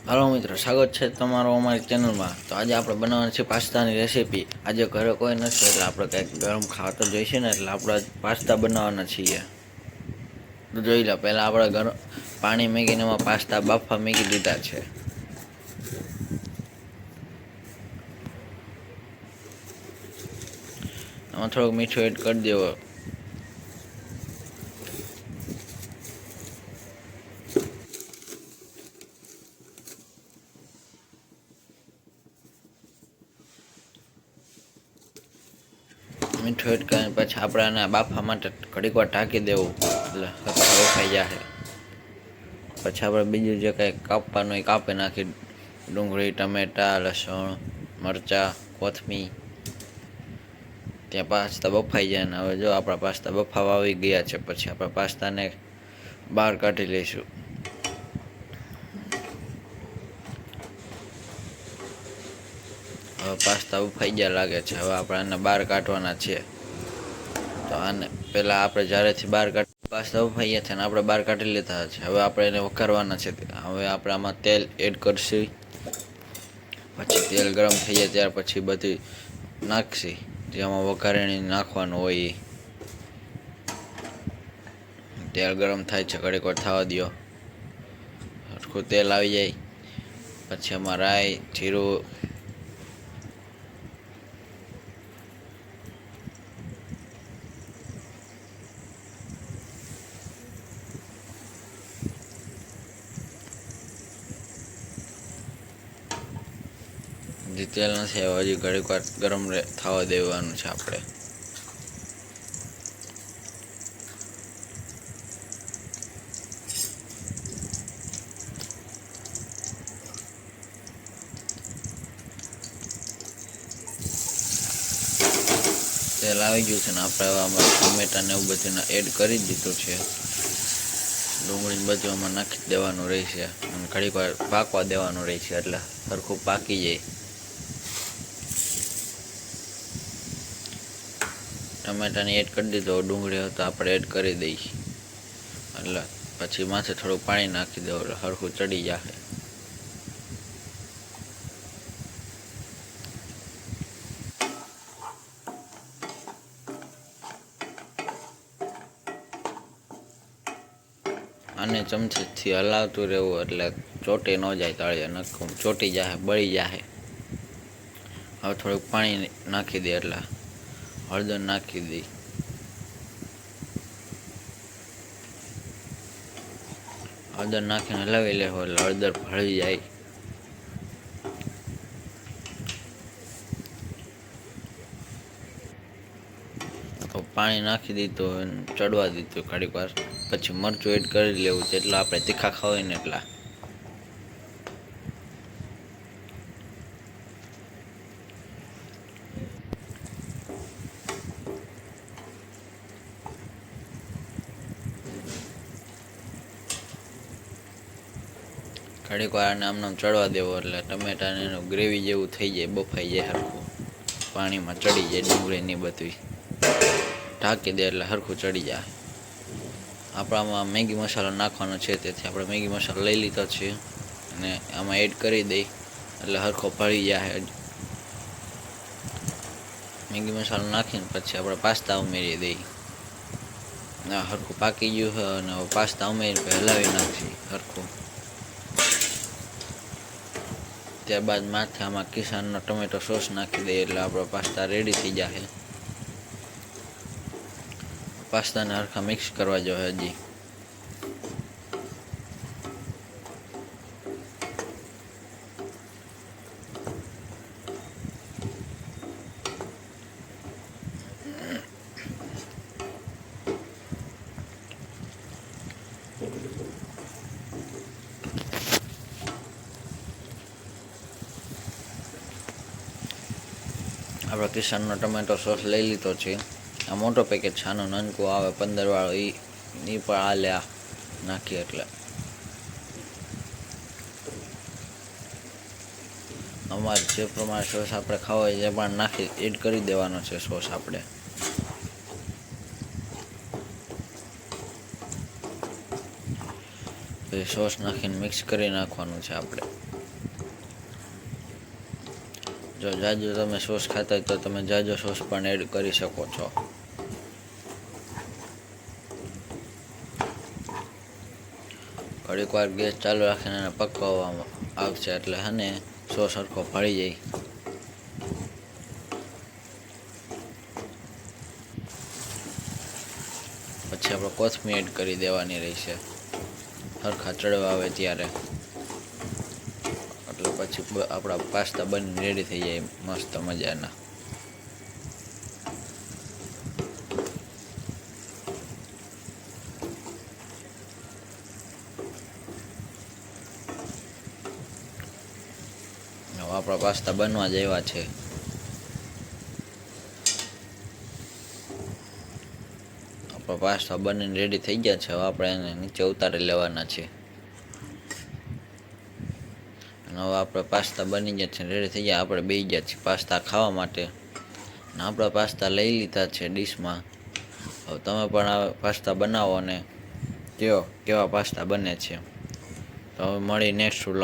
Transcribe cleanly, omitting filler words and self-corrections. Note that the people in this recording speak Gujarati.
હાલો મિત્રો, સ્વાગત છે તમારો અમારી ચેનલમાં। તો આજે આપણે બનાવવાની છે પાસ્તાની રેસીપી। આજે ઘરે કોઈ નથી એટલે આપણે કંઈક ગરમ ખાવા તો જોઈશે ને, એટલે આપણે પાસ્તા બનાવવાના છીએ। તો જોઈ લો, પહેલાં આપણે ગરમ પાણી મૂકીને એમાં પાસ્તા બાફવા મૂકી દીધા છે। આમાં થોડુંક મીઠું એડ કરી દેવો। મીઠું એડ કરીને પછી આપણે આને બાફવા માટે ઘડીક વાર ઢાંકી દેવું, એટલે હરખા બફાઈ જશે। પછી આપણે બીજું જે કંઈ કાપવાનું એ કાપી નાખી, ડુંગળી, ટમેટાં, લસણ, મરચાં, કોથમીર। ત્યાં પાસ્તા બફાઈ જાય ને હવે જો આપણા પાસ્તા બફાવા આવી ગયા છે। પછી આપણે પાસ્તાને બહાર કાઢી લઈશું। હવે પાસ્તા બફાઈ ગયા લાગે છે, હવે આપણે આને બહાર કાઢવાના છે। તો આને પહેલાં આપણે જ્યારેથી બહાર પાસ્તા બફાઈ ગયા છે ને આપણે બહાર કાઢી લીધા છે। હવે આપણે એને વઘારવાના છે। હવે આપણે આમાં તેલ એડ કરશું। પછી તેલ ગરમ થઈ જાય ત્યાર પછી બધી નાખશી, જેમાં વઘારીને નાખવાનું હોય એ। તેલ ગરમ થાય છે, ઘડીક વાર થવા દો, સરખું તેલ આવી જાય પછી એમાં રાઈ, જીરું, હજી તેલ નથી આવ્યું, હજી ઘડીક વાર ગરમ થવા દેવાનું છે આપણે। તેલ આવી ગયું છે ને આપણે હવે આમાં ટમેટા ને એવું બધું એડ કરી દીધું છે। ડુંગળીને બધું આમાં નાખી દેવાનું રહેશે અને ઘડીક વાર પાકવા દેવાનું રહેશે, એટલે સરખું પાકી જાય। ટમેટાને એડ કરી દીધો, ડુંગળી તો આપણે એડ કરી દઈશ, એટલે પછી માથે થોડું પાણી નાખી દો એટલે સરખું ચડી જશે। આને ચમચીથી હલાવતું રહેવું એટલે ચોટી ન જાય, તળિયે નખું ચોટી જશે, બળી જશે। હવે થોડુંક પાણી નાખી દે, એટલે હળદર નાખી દઈ, હળદર નાખીને હલાવી લેવું એટલે હળદર ભળી જાય। તો પાણી નાખી દીધું, ચડવા દીધું ઘડીક વાર, પછી મરચું એડ કરી લેવું, જેટલા આપણે તીખા ખાવાય ને એટલા। ઘડીક વાર આને આમ ચડવા દેવો એટલે ટમેટાને એનું ગ્રેવી જેવું થઈ જાય, બફાઈ જાય સરખું, પાણીમાં ચડી જાય ડુંગળીની બધું। ઢાંકી દે એટલે સરખું ચડી જાય। આપણામાં મેગી મસાલો નાખવાનો છે, તેથી આપણે મેગી મસાલો લઈ લીધો છે અને આમાં એડ કરી દઈ એટલે સરખો ભળી જાય। મેગી મસાલો નાખીને પછી આપણે પાસ્તા ઉમેરી દઈ, સરખું પાકી ગયું છે અને પાસ્તા ઉમેરીને હલાવી નાખીએ સરખું। ત્યારબાદ માથે આમાં કિસાનનો ટમેટો સોસ નાખી દઈએ એટલે આપણો પાસ્તા રેડી થઈ જશે। પાસ્તાને હરખા મિક્સ કરવા જોઈએ હજી। આપણે કિસાનનો ટમેટો સોસ લઈ લીધો છે। આ મોટો પેકેટ છે, આનું નાનકું આવે 15 વાળો, એ પણ આ લે નાખીએ એટલે અમારે જે પ્રમાણે સોસ આપણે ખાવા હોય એ પણ નાખી એડ કરી દેવાનો છે સોસ આપણે। પછી સોસ નાખીને મિક્સ કરી નાખવાનું છે આપણે. જો જાજો તમે સોસ ખાતા હોય તો તમે જાજો સોસ પણ એડ કરી શકો છો. ઘડીક વાર ગેસ ચાલુ રાખીને એને પકવવામાં આવશે એટલે હને સોસ સરખો ભળી જાય. પછી આપણે કોથમીર એડ કરી દેવાની રહેશે સરખા ચડવા આવે ત્યારે. એટલે પછી આપણા પાસ્તા બનીને રેડી થઈ જાય મસ્ત મજાના. આપણા પાસ્તા બનવા જ આવ્યા છે. આપણા પાસ્તા બનીને રેડી થઈ ગયા છે. હવે આપણે એને નીચે ઉતારી લેવાના છે. અને હવે આપણે પાસ્તા બની ગયા છે, રેડી થઈ ગયા. આપણે બેસી ગયા છીએ પાસ્તા ખાવા માટે. અને આપણા પાસ્તા લઈ લીધા છે ડીશમાં. હવે તમે પણ આ પાસ્તા બનાવો અને કહો કેવા પાસ્તા બને છે. તો હવે મળી નેક્સ્ટ વ્લોગ.